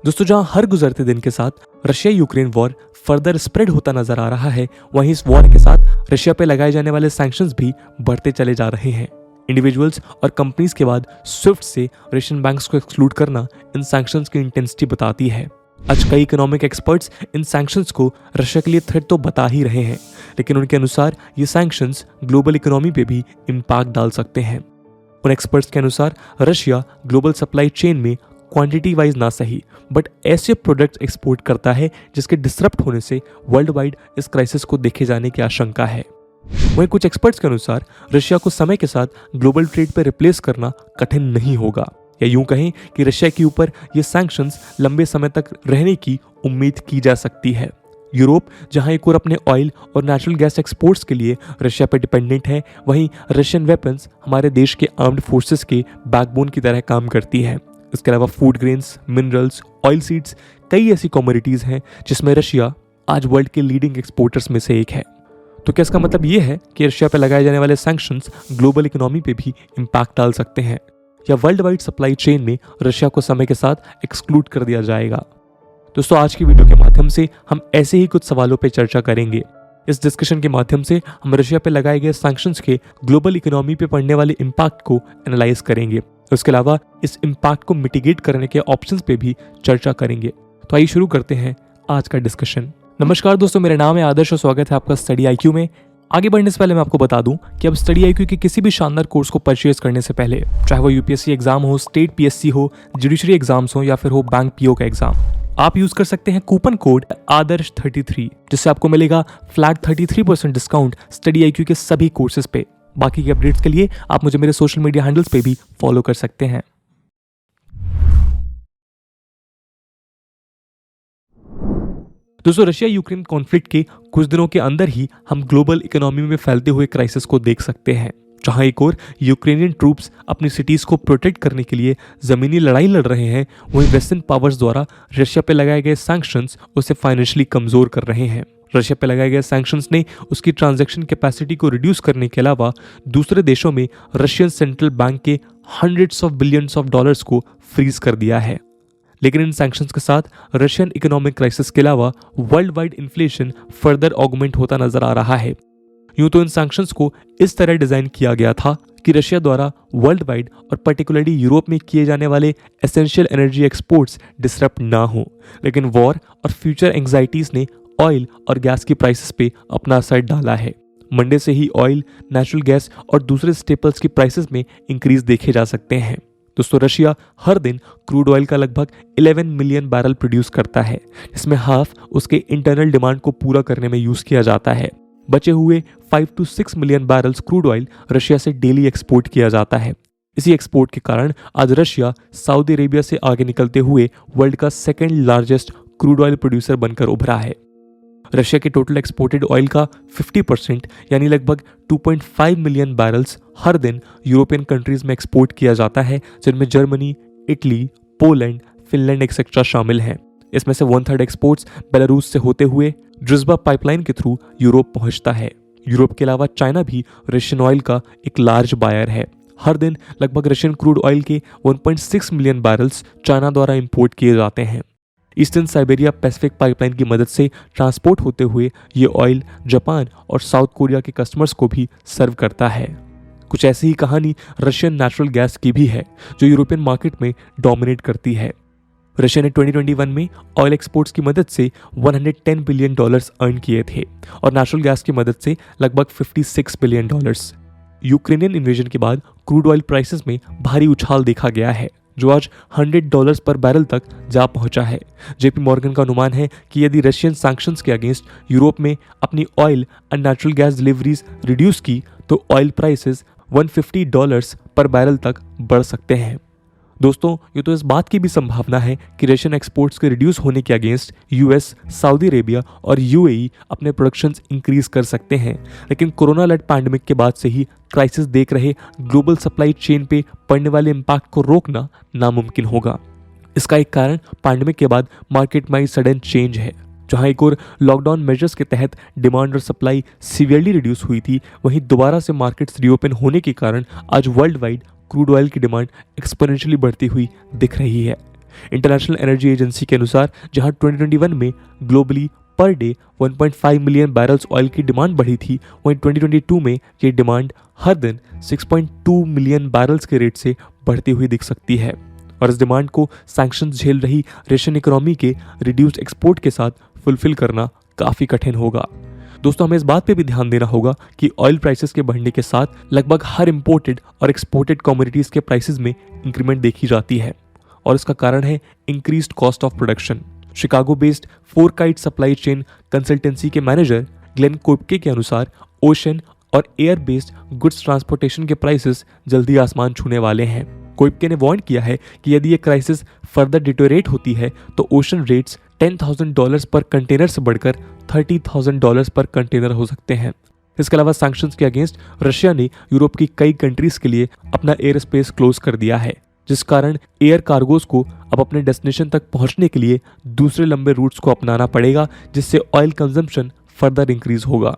दोस्तों, जहां हर गुजरते दिन के साथ Russia Ukraine war further spread होता नजर आ रहा है, वहीं इस वॉर के साथ रशिया पे लगाए जाने वाले सैंक्शंस भी बढ़ते चले जा रहे हैं। इंडिविजुअल्स और कंपनीज के बाद स्विफ्ट से रशियन बैंक्स को एक्सक्लूड करना इन सैंक्शंस की इंटेंसिटी बताती है। आज कई इकोनॉमिक एक्सपर्ट्स इन सैंक्शंस को रशिया के लिए थ्रेट तो बता ही रहे हैं, लेकिन उनके अनुसार ये सैंक्शंस ग्लोबल इकोनॉमी पे भी इम्पैक्ट डाल सकते हैं। उन एक्सपर्ट्स के अनुसार रशिया ग्लोबल सप्लाई चेन में क्वांटिटी वाइज ना सही बट ऐसे प्रोडक्ट्स एक्सपोर्ट करता है जिसके डिसरप्ट होने से वर्ल्ड वाइड इस क्राइसिस को देखे जाने की आशंका है। वहीं कुछ एक्सपर्ट्स के अनुसार रशिया को समय के साथ ग्लोबल ट्रेड पर रिप्लेस करना कठिन नहीं होगा, या यूं कहें कि रशिया के ऊपर ये सैंक्शंस लंबे समय तक रहने की उम्मीद की जा सकती है। यूरोप, जहां एक और अपने ऑयल और नेचुरल गैस एक्सपोर्ट्स के लिए रशिया पर डिपेंडेंट है, वहीं रशियन वेपन्स हमारे देश के आर्म्ड फोर्सेस के बैकबोन की तरह काम करती है। इसके अलावा food grains, minerals, oil seeds, कई ऐसी कमोडिटीज हैं जिसमें रशिया आज वर्ल्ड के लीडिंग एक्सपोर्टर्स में से एक है। तो क्या इसका मतलब ये है कि रशिया पर लगाए जाने वाले सैंक्शंस ग्लोबल इकोनॉमी पे भी इम्पैक्ट डाल सकते हैं, या वर्ल्ड वाइड सप्लाई चेन में रशिया को समय के साथ एक्सक्लूड कर दिया जाएगा? दोस्तों, आज की वीडियो के माध्यम से हम ऐसे ही कुछ सवालों पर चर्चा करेंगे। इस डिस्कशन के माध्यम से हम रशिया पर लगाए गए सैंक्शंस के ग्लोबल इकोनॉमी पे पड़ने वाले इम्पैक्ट को एनालाइज करेंगे। उसके अलावा इस इम्पैक्ट को मिटिगेट करने के ऑप्शंस पे भी चर्चा करेंगे। तो आइए शुरू करते हैं आज का डिस्कशन। नमस्कार दोस्तों, मेरा नाम है आदर्श और स्वागत है आपका स्टडी आईक्यू में। आगे बढ़ने से पहले मैं आपको बता दूं कि अब स्टडी आईक्यू के किसी भी शानदार कोर्स को परचेज करने से पहले, चाहे वो यूपीएससी एग्जाम हो, स्टेट पीएससी हो, जुडिशरी एग्जाम्स हो या फिर हो बैंक पीओ का एग्जाम, आप यूज कर सकते हैं कूपन कोड आदर्श33, जिससे आपको मिलेगा फ्लैट 33% डिस्काउंट स्टडी आईक्यू के सभी कोर्सेज पे। बाकी के अपडेट्स के लिए आप मुझे मेरे सोशल मीडिया हैंडल्स पे भी फॉलो कर सकते हैं। दोस्तों, रशिया यूक्रेन कॉन्फ्लिक्ट के कुछ दिनों के अंदर ही हम ग्लोबल इकोनॉमी में फैलते हुए क्राइसिस को देख सकते हैं, जहां एक और यूक्रेनियन ट्रूप्स अपनी सिटीज को प्रोटेक्ट करने के लिए जमीनी लड़ाई लड़ रहे हैं, वहीं वेस्टर्न पावर्स द्वारा रशिया पे लगाए गए सैंक्शंस उसे फाइनेंशियली कमजोर कर रहे हैं। रशिया पे लगाए गए सैंक्शंस ने उसकी ट्रांजैक्शन कैपेसिटी को रिड्यूस करने के अलावा दूसरे देशों में रशियन सेंट्रल बैंक के hundreds of billions of dollars को फ्रीज कर दिया है। लेकिन इन सैंक्शंस के साथ रशियन इकोनॉमिक क्राइसिस के अलावा world wide inflation further augment होता नजर आ रहा है। यूं तो इन सैंक्शंस को इस तरह डिजाइन किया गया था कि रशिया द्वारा वर्ल्ड वाइड और पर्टिकुलरली यूरोप में किए जाने वाले एसेंशियल एनर्जी एक्सपोर्ट्स डिसरप्ट ना हो, लेकिन वॉर और फ्यूचर एंग्जाइटीज ने ऑयल और गैस की प्राइसेस पे अपना असर डाला है। मंडे से ही ऑयल, नेचुरल गैस और दूसरे स्टेपल्स की प्राइसेस में इंक्रीज देखे जा सकते हैं। दोस्तों, रशिया हर दिन क्रूड ऑयल का लगभग 11 मिलियन बैरल प्रोड्यूस करता है, जिसमें हाफ उसके इंटरनल डिमांड को पूरा करने में यूज किया जाता है। बचे हुए 5 to 6 million barrels crude oil Russia से डेली एक्सपोर्ट किया जाता है। इसी एक्सपोर्ट के कारण आज रशिया सऊदी अरेबिया से आगे निकलते हुए वर्ल्ड का second largest crude oil producer बनकर उभरा है। रशिया के टोटल एक्सपोर्टेड ऑयल का 50% यानी लगभग 2.5 मिलियन बैरल्स हर दिन यूरोपियन कंट्रीज में एक्सपोर्ट किया जाता है, जिनमें Germany, Italy, Poland, Finland etcetera शामिल हैं। इसमें से 1/3 एक्सपोर्ट्स बेलारूस से होते हुए ड्रिज़्बा पाइपलाइन के थ्रू यूरोप पहुंचता है। यूरोप के अलावा चाइना भी रशियन ऑयल का एक लार्ज बायर है। हर दिन लगभग रशियन क्रूड ऑयल के 1.6 मिलियन बैरल्स चाइना द्वारा इंपोर्ट किए जाते हैं। ईस्टर्न साइबेरिया पैसिफिक पाइपलाइन की मदद से ट्रांसपोर्ट होते हुए ये ऑयल जापान और साउथ कोरिया के कस्टमर्स को भी सर्व करता है। कुछ ऐसी ही कहानी रशियन नेचुरल गैस की भी है, जो यूरोपियन मार्केट में डोमिनेट करती है। रशिया ने 2021 में ऑयल एक्सपोर्ट्स की मदद से $110 बिलियन अर्न किए थे और नेचुरल गैस की मदद से लगभग $56 बिलियन। यूक्रेनियन इन्वेजन के बाद क्रूड ऑयल प्राइसेस में भारी उछाल देखा गया है, जो आज $100 पर बैरल तक जा पहुंचा है। जेपी मॉर्गन का अनुमान है कि यदि रशियन सैंक्शंस के अगेंस्ट यूरोप में अपनी oil and natural gas deliveries reduce की तो ऑयल प्राइसेस $150 पर बैरल तक बढ़ सकते हैं। दोस्तों, ये तो इस बात की भी संभावना है कि रशियन एक्सपोर्ट्स के रिड्यूस होने के अगेंस्ट यूएस, सऊदी अरेबिया और यूएई अपने प्रोडक्शंस इंक्रीज कर सकते हैं, लेकिन कोरोना लेड पैंडेमिक के बाद से ही क्राइसिस देख रहे ग्लोबल सप्लाई चेन पे पड़ने वाले इम्पैक्ट को रोकना नामुमकिन होगा। इसका एक कारण पैंडेमिक के बाद मार्केट में सडन चेंज है। जहां एक और लॉकडाउन मेजर्स के तहत डिमांड और सप्लाई सीवियरली रिड्यूस हुई थी, वहीं दोबारा से मार्केट्स रीओपन होने के कारण आज वर्ल्ड वाइड क्रूड ऑयल की डिमांड एक्सपोनेंशियली बढ़ती हुई दिख रही है। इंटरनेशनल एनर्जी एजेंसी के अनुसार जहां 2021 में globally per day 1.5 million barrels oil की डिमांड बढ़ी थी, वहीं 2022 में ये डिमांड हर दिन 6.2 मिलियन बैरल्स के रेट से बढ़ती हुई दिख सकती है। और इस डिमांड को सैंक्शंस झेल रही रशियन इकोनॉमी के रिड्यूस्ड एक्सपोर्ट के साथ फुलफिल करना काफ़ी कठिन होगा। दोस्तों, हमें इस बात पे भी ध्यान देना होगा कि ऑयल प्राइसेस के बढ़ने के साथ लगभग हर इंपोर्टेड और एक्सपोर्टेड कमोडिटीज़ के प्राइसेस में इंक्रीमेंट देखी जाती है और इसका कारण है increased cost of production. Chicago based FourKites supply chain consultancy के मैनेजर ग्लेन कोइपके के अनुसार ओशन और एयर बेस्ड गुड्स ट्रांसपोर्टेशन के प्राइसेस जल्दी आसमान छूने वाले हैं। कोइपके ने वार्न किया है कि यदि ये क्राइसिस फर्दर डिटोरेट होती है तो ओशन रेट्स $10,000 पर कंटेनर से बढ़कर $30,000 पर कंटेनर हो सकते हैं। इसके अलावा सैंक्शंस के अगेंस्ट रशिया ने यूरोप की कई कंट्रीज के लिए अपना एयर स्पेस क्लोज कर दिया है, जिस कारण एयर कार्गोज को अब अपने डेस्टिनेशन तक पहुंचने के लिए दूसरे लंबे रूट्स को अपनाना पड़ेगा, जिससे ऑयल कंजम्पशन फर्दर इंक्रीज होगा।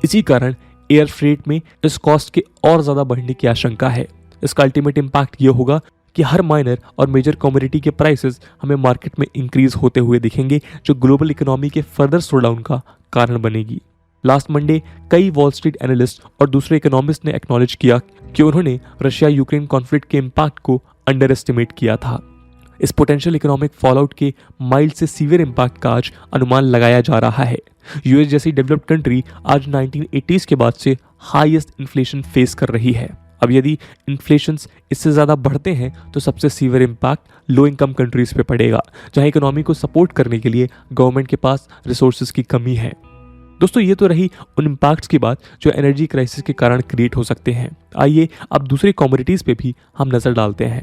इसी कारण एयर फ्रेट में इस कॉस्ट के और ज़्यादा बढ़ने की आशंका है। इसका अल्टीमेट इम्पैक्ट ये होगा कि हर माइनर और मेजर कमोडिटी के प्राइसेस हमें मार्केट में इंक्रीज होते हुए दिखेंगे, जो ग्लोबल इकोनॉमी के फर्दर स्लोडाउन का कारण बनेगी। लास्ट मंडे कई वॉल स्ट्रीट एनालिस्ट और दूसरे इकोनॉमिस्ट ने एक्नॉलेज किया कि उन्होंने रशिया यूक्रेन कॉन्फ्लिक्ट के इम्पैक्ट को अंडर एस्टिमेट किया था। इस पोटेंशियल इकोनॉमिक फॉलआउट के माइल्ड से सीवियर इम्पैक्ट का आज अनुमान लगाया जा रहा है। यूएस जैसी डेवलप्ड कंट्री आज 1980s के बाद से हाईएस्ट इन्फ्लेशन फेस कर रही है। अब यदि इन्फ्लेशंस इससे ज़्यादा बढ़ते हैं तो सबसे severe impact low income countries पे पड़ेगा, जहां इकोनॉमी को सपोर्ट करने के लिए गवर्नमेंट के पास रिसोर्सेज की कमी है। दोस्तों, ये तो रही उन इम्पैक्ट्स की बात जो एनर्जी क्राइसिस के कारण क्रिएट हो सकते हैं। आइए अब दूसरे कमोडिटीज पे भी हम नजर डालते हैं।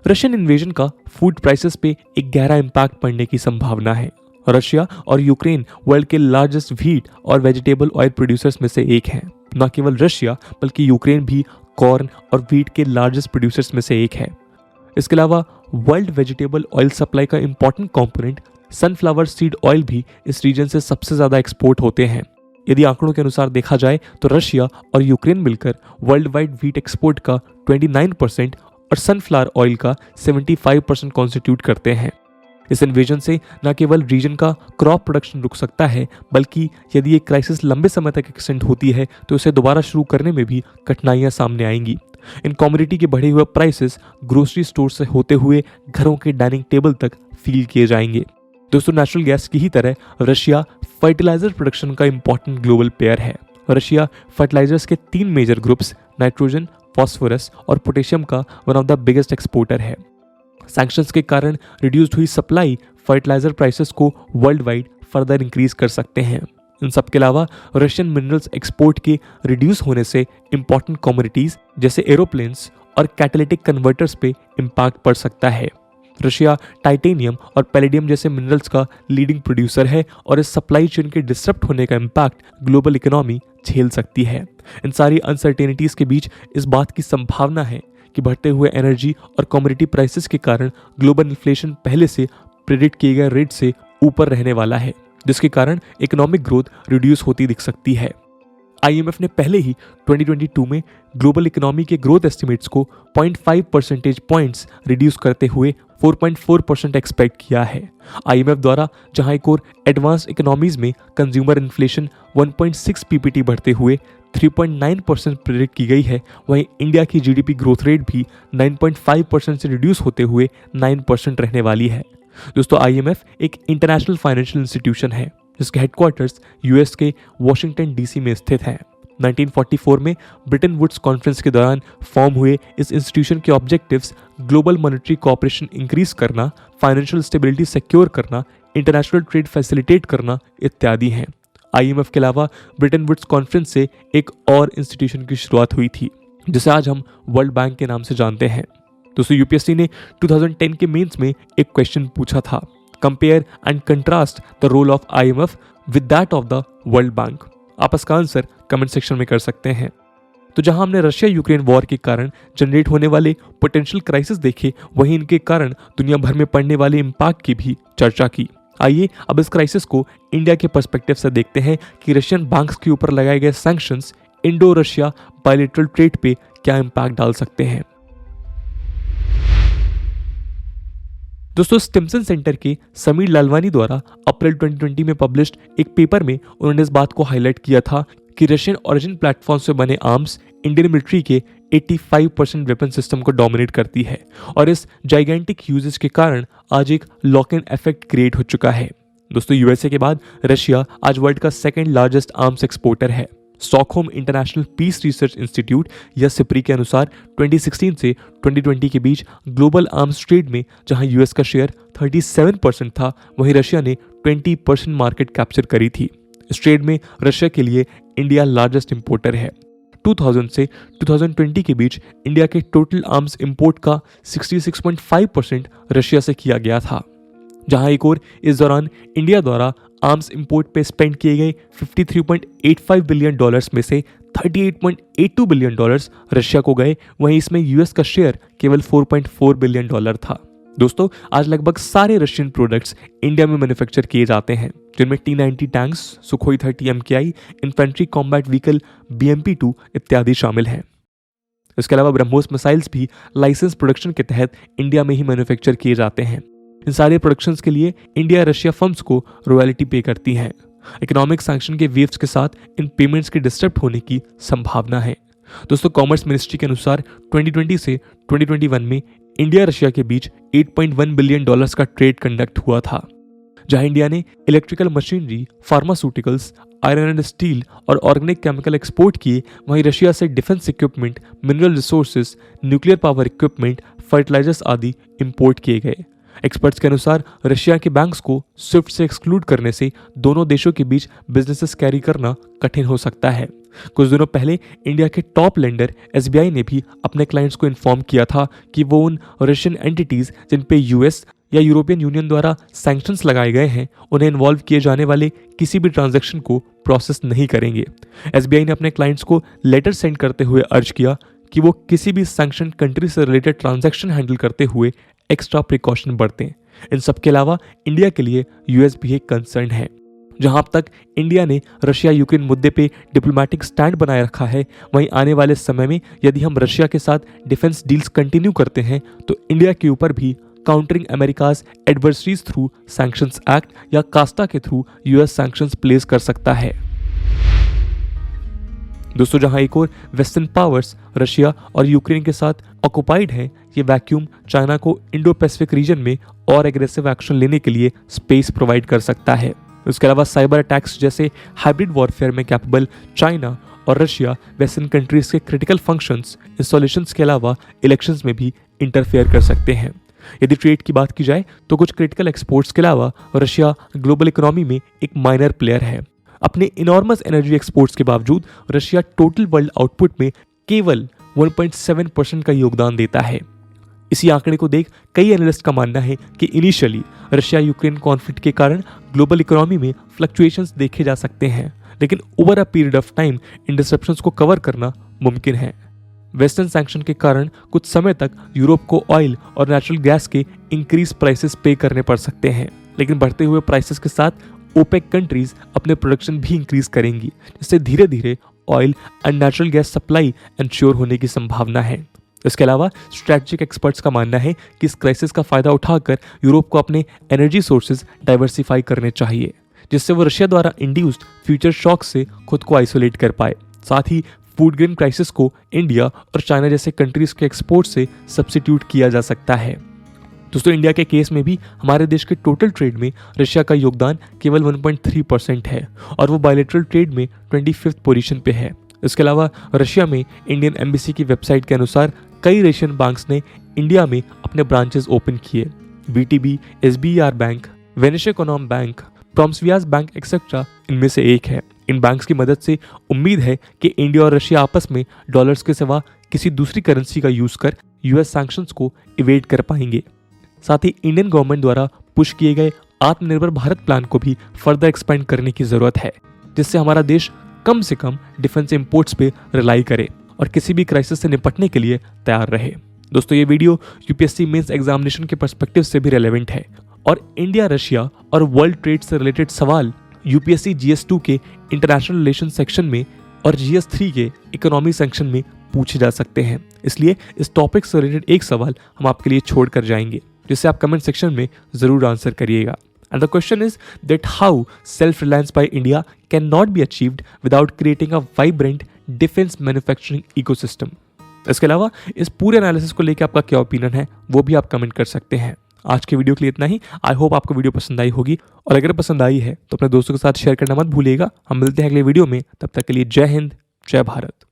रशियन इन्वेजन का फूड प्राइसेस पे एक गहरा इम्पैक्ट पड़ने की संभावना है। रशिया और यूक्रेन वर्ल्ड के लार्जेस्ट व्हीट और वेजिटेबल ऑयल प्रोड्यूसर्स में से एक हैं। न केवल रशिया बल्कि यूक्रेन भी कॉर्न और व्हीट के लार्जेस्ट प्रोड्यूसर्स में से एक है। इसके अलावा वर्ल्ड वेजिटेबल ऑयल सप्लाई का important component sunflower seed oil भी इस रीजन से सबसे ज़्यादा एक्सपोर्ट होते हैं। यदि आंकड़ों के अनुसार देखा जाए तो रशिया और यूक्रेन मिलकर वर्ल्ड वाइड व्हीट एक्सपोर्ट का 29% और सनफ्लावर ऑयल का 75% कॉन्स्टिट्यूट करते हैं। इस इन्वेजन से न केवल रीजन का क्रॉप प्रोडक्शन रुक सकता है, बल्कि यदि ये क्राइसिस लंबे समय तक एक्सटेंड होती है तो इसे दोबारा शुरू करने में भी कठिनाइयां सामने आएंगी। इन कमोडिटी के बढ़े हुए प्राइसेस ग्रोसरी स्टोर से होते हुए घरों के डाइनिंग टेबल तक फील किए जाएंगे। दोस्तों, नेचुरल गैस की ही तरह रशिया फर्टिलाइजर प्रोडक्शन का इंपॉर्टेंट ग्लोबल प्लेयर है। रशिया फर्टिलाइजर्स के 3 मेजर ग्रुप्स नाइट्रोजन, फॉस्फोरस और पोटेशियम का one of the biggest exporter है। सैंक्शंस के कारण रिड्यूस्ड हुई सप्लाई फर्टिलाइजर प्राइसेस को वर्ल्ड वाइड फर्दर इंक्रीज कर सकते हैं। इन सब के अलावा रशियन मिनरल्स एक्सपोर्ट के रिड्यूस होने से इंपॉर्टेंट कमोडिटीज जैसे एरोप्लेन्स और कैटालिटिक कन्वर्टर्स पे इम्पैक्ट पड़ सकता है। रशिया टाइटेनियम और पैलेडियम जैसे मिनरल्स का लीडिंग प्रोड्यूसर है और इस सप्लाई चेन के डिसरप्ट होने का इम्पैक्ट ग्लोबल इकोनॉमी झेल सकती है। इन सारी अनसर्टेनिटीज के बीच इस बात की संभावना है कि बढ़ते हुए एनर्जी और कमोडिटी प्राइसेस के कारण ग्लोबल इन्फ्लेशन पहले से प्रेडिक्ट किए गए रेट से ऊपर रहने वाला है, जिसके कारण इकोनॉमिक ग्रोथ रिड्यूस होती दिख सकती है। IMF ने पहले ही 2022 में ग्लोबल इकोनॉमी के ग्रोथ एस्टिमेट्स को 0.5 परसेंटेज पॉइंट्स रिड्यूस करते हुए 4.4% एक्सपेक्ट किया है। IMF द्वारा जहां एक और एडवांस इकोनॉमीज में कंज्यूमर इन्फ्लेशन 1.6 PPT बढ़ते हुए 3.9% प्रेडिक्ट की गई है, वहीं इंडिया की GDP ग्रोथ रेट भी 9.5% से रिड्यूस होते हुए 9% रहने वाली है। दोस्तों, IMF एक इंटरनेशनल फाइनेंशियल इंस्टीट्यूशन है जिसके हेडक्वार्टर्स US के वॉशिंगटन DC में स्थित हैं। 1944 में ब्रिटेन वुड्स कॉन्फ्रेंस के दौरान फॉर्म हुए इस इंस्टीट्यूशन के objectives global monetary cooperation increase करना, फाइनेंशियल स्टेबिलिटी सिक्योर करना, इंटरनेशनल ट्रेड फैसिलिटेट करना इत्यादि हैं। IMF के अलावा ब्रिटेन वुड्स कॉन्फ्रेंस से एक और इंस्टीट्यूशन की शुरुआत हुई थी जिसे आज हम वर्ल्ड बैंक के नाम से जानते हैं। दोस्तों, UPSC ने 2010 के मेंस में एक क्वेश्चन पूछा था, compare and contrast the role of IMF with that of the world bank. आप इसका आंसर कमेंट सेक्शन में कर सकते हैं। तो जहां हमने रशिया यूक्रेन वॉर के कारण जनरेट होने वाले पोटेंशियल क्राइसिस देखे, वहीं इनके कारण दुनिया भर में पड़ने वाले इम्पैक्ट की भी चर्चा की। आइए अब इस क्राइसिस को इंडिया के पर्सपेक्टिव से देखते हैं कि रशियन बैंक्स के ऊपर लगाए गए sanctions Indo Russia bilateral trade पे क्या इम्पैक्ट डाल सकते हैं। दोस्तों, स्टिम्सन सेंटर के समीर लालवानी द्वारा अप्रैल 2020 में पब्लिश्ड एक पेपर में उन्होंने इस बात को हाईलाइट किया था कि रशियन ओरिजिन प्लेटफॉर्म से बने आर्म्स इंडियन मिलिट्री के 85% वेपन सिस्टम को डोमिनेट करती है और इस जाइगेंटिक यूजेस के कारण आज एक लॉक इन इफेक्ट क्रिएट हो चुका है। दोस्तों, यूएसए के बाद रशिया आज वर्ल्ड का सेकंड लार्जेस्ट आर्म्स एक्सपोर्टर है। Stockholm International Peace Research Institute या सिप्री के अनुसार 2016 से 2020 के बीच ग्लोबल आर्म्स ट्रेड में जहां यूएस का शेयर 37% था, वहीं रशिया ने 20% मार्केट कैप्चर करी थी। इस ट्रेड में रशिया के लिए इंडिया लार्जेस्ट इंपोर्टर है। 2000 से 2020 के बीच इंडिया के टोटल आर्म्स इंपोर्ट का 66.5% रशिया से किया गया था, जहां एक और इस दौरान इंडिया द्वारा आर्म्स इंपोर्ट पे स्पेंड किए गए $53.85 बिलियन में से $38.82 बिलियन रशिया को गए, वहीं इसमें यूएस का शेयर केवल $4.4 बिलियन था। दोस्तों, आज लगभग सारे रशियन प्रोडक्ट्स इंडिया में मैन्युफैक्चर किए जाते हैं, जिनमें T-90 tanks, Sukhoi 30 MKI, infantry combat vehicle BMP-2 इत्यादि शामिल हैं। इसके अलावा ब्रह्मोस मिसाइल्स भी लाइसेंस प्रोडक्शन के तहत इंडिया में ही मैन्युफैक्चर किए जाते हैं। इन सारे प्रोडक्शंस के लिए इंडिया रशिया फर्म्स को रॉयल्टी पे करती है। इकोनॉमिक सैंक्शन के वेव्स के साथ इन पेमेंट्स के डिस्टर्ब होने की संभावना है। दोस्तों, कॉमर्स मिनिस्ट्री के अनुसार 2020 से 2021 में इंडिया रशिया के बीच $8.1 बिलियन का ट्रेड कंडक्ट हुआ था, जहां इंडिया ने electrical machinery, pharmaceuticals, iron and steel और ऑर्गेनिक केमिकल एक्सपोर्ट किए, वहीं रशिया से defence equipment, mineral resources, nuclear power equipment, fertilizers आदि इंपोर्ट किए गए। एक्सपर्ट्स के अनुसार रशिया के बैंक्स को स्विफ्ट से एक्सक्लूड करने से दोनों देशों के बीच बिजनेसेस कैरी करना कठिन हो सकता है। कुछ दिनों पहले इंडिया के टॉप लेंडर SBI ने भी अपने क्लाइंट्स को इन्फॉर्म किया था कि वो उन रशियन एंटिटीज जिन पे यूएस या यूरोपियन यूनियन द्वारा सैंक्शंस लगाए गए हैं, उन्हें इन्वॉल्व किए जाने वाले किसी भी ट्रांजैक्शन को प्रोसेस नहीं करेंगे। SBI ने अपने क्लाइंट्स को लेटर सेंड करते हुए अर्ज किया कि वो किसी भी सैंक्शन कंट्री से रिलेटेड ट्रांजैक्शन हैंडल करते हुए एक्स्ट्रा प्रिकॉशन बरतें। इन सब के अलावा इंडिया के लिए यूएस भी एक कंसर्न है। जहां अब तक इंडिया ने रशिया यूक्रेन मुद्दे पे डिप्लोमेटिक स्टैंड बनाए रखा है, वहीं आने वाले समय में यदि हम रशिया के साथ डिफेंस डील्स कंटिन्यू करते हैं तो इंडिया के ऊपर भी countering America's adversaries through sanctions act या कास्टा के थ्रू यूएस सैंक्शंस प्लेस कर सकता है। दोस्तों, जहां एक और वेस्टर्न पावर्स रशिया और यूक्रेन के साथ ऑक्युपाइड हैं, ये वैक्यूम चाइना को इंडो पैसिफिक रीजन में और एग्रेसिव एक्शन लेने के लिए स्पेस प्रोवाइड कर सकता है। उसके अलावा साइबर अटैक्स जैसे हाइब्रिड वॉरफेयर में कैपेबल चाइना और रशिया वेस्टर्न कंट्रीज के क्रिटिकल फंक्शंस, इंस्टॉलेशंस के अलावा इलेक्शंस में भी इंटरफेयर कर सकते हैं। यदि ट्रेड की बात की जाए तो कुछ क्रिटिकल एक्सपोर्ट्स के अलावा रशिया ग्लोबल इकोनॉमी में एक माइनर प्लेयर है। अपने इनॉर्मस एनर्जी एक्सपोर्ट्स के बावजूद रशिया टोटल वर्ल्ड आउटपुट में केवल 1.7% का योगदान देता है। इसी आंकड़े को देख कई एनालिस्ट का मानना है कि इनिशियली रशिया यूक्रेन कॉन्फ्लिक्ट के कारण ग्लोबल इकोनॉमी में फ्लक्चुएशंस देखे जा सकते हैं, लेकिन over a period of time in disruptions को कवर करना मुमकिन है। वेस्टर्न सैंक्शन के कारण कुछ समय तक यूरोप को ऑयल और नेचुरल गैस के इंक्रीज प्राइसेस पे करने पड़ सकते हैं, लेकिन बढ़ते हुए प्राइसेस के साथ ओपेक कंट्रीज अपने प्रोडक्शन भी इंक्रीज करेंगी, जिससे धीरे धीरे oil and natural gas supply ensure होने की संभावना है। इसके अलावा स्ट्रैटेजिक एक्सपर्ट्स का मानना है कि इस क्राइसिस का फायदा उठाकर यूरोप को अपने एनर्जी सोर्सेज डाइवर्सिफाई करने चाहिए, जिससे वो रशिया द्वारा इंड्यूस्ड फ्यूचर शॉक से खुद को आइसोलेट कर पाए। साथ ही फूड ग्रेन क्राइसिस को इंडिया और चाइना जैसे कंट्रीज के एक्सपोर्ट से सब्स्टिट्यूट किया जा सकता है। दोस्तों, इंडिया के केस में भी हमारे देश के टोटल ट्रेड में रशिया का योगदान केवल 1.3% है और वो बायलैटरल ट्रेड में 25th पोजीशन पे है। इसके अलावा रशिया में इंडियन एम्बेसी की वेबसाइट के अनुसार कई रशियन बैंक्स ने इंडिया में अपने ब्रांचेस ओपन किए। BTB, SBER bank, Vnesheconom bank, Promsvyaz bank etcetera इनमें से एक है। इन बैंक्स की मदद से उम्मीद है कि इंडिया और रशिया आपस में डॉलर्स के सिवा किसी दूसरी करेंसी का यूज कर यूएस सैंक्शंस को इवेड कर पाएंगे। साथ ही इंडियन गवर्नमेंट द्वारा पुश किए गए आत्मनिर्भर भारत प्लान को भी फर्दर एक्सपेंड करने की जरूरत है, जिससे हमारा देश कम से कम डिफेंस इंपोर्ट्स पे रिलाई करे और किसी भी क्राइसिस से निपटने के लिए तैयार रहे। दोस्तों, ये वीडियो यूपीएससी मेंस एग्जामिनेशन के पर्सपेक्टिव से भी रेलेवेंट है और इंडिया, रशिया और वर्ल्ड ट्रेड से रिलेटेड सवाल यूपीएससी GS2 के इंटरनेशनल रिलेशन सेक्शन में और GS3 के इकोनॉमी सेक्शन में पूछे जा सकते हैं। इसलिए इस टॉपिक से रिलेटेड एक सवाल हम आपके लिए छोड़ कर जाएंगे, जिसे आप कमेंट सेक्शन में ज़रूर आंसर करिएगा। And the question is that how self-reliance by India cannot be achieved without creating a vibrant defense manufacturing ecosystem. इसके अलावा इस पूरे एनालिसिस को लेकर आपका क्या ओपिनियन है वो भी आप कमेंट कर सकते हैं। आज के वीडियो के लिए इतना ही। आई होप आपको वीडियो पसंद आई होगी, और अगर पसंद आई है तो अपने दोस्तों के साथ शेयर करना मत भूलिएगा। हम मिलते हैं अगले वीडियो में, तब तक के लिए जय हिंद, जय भारत।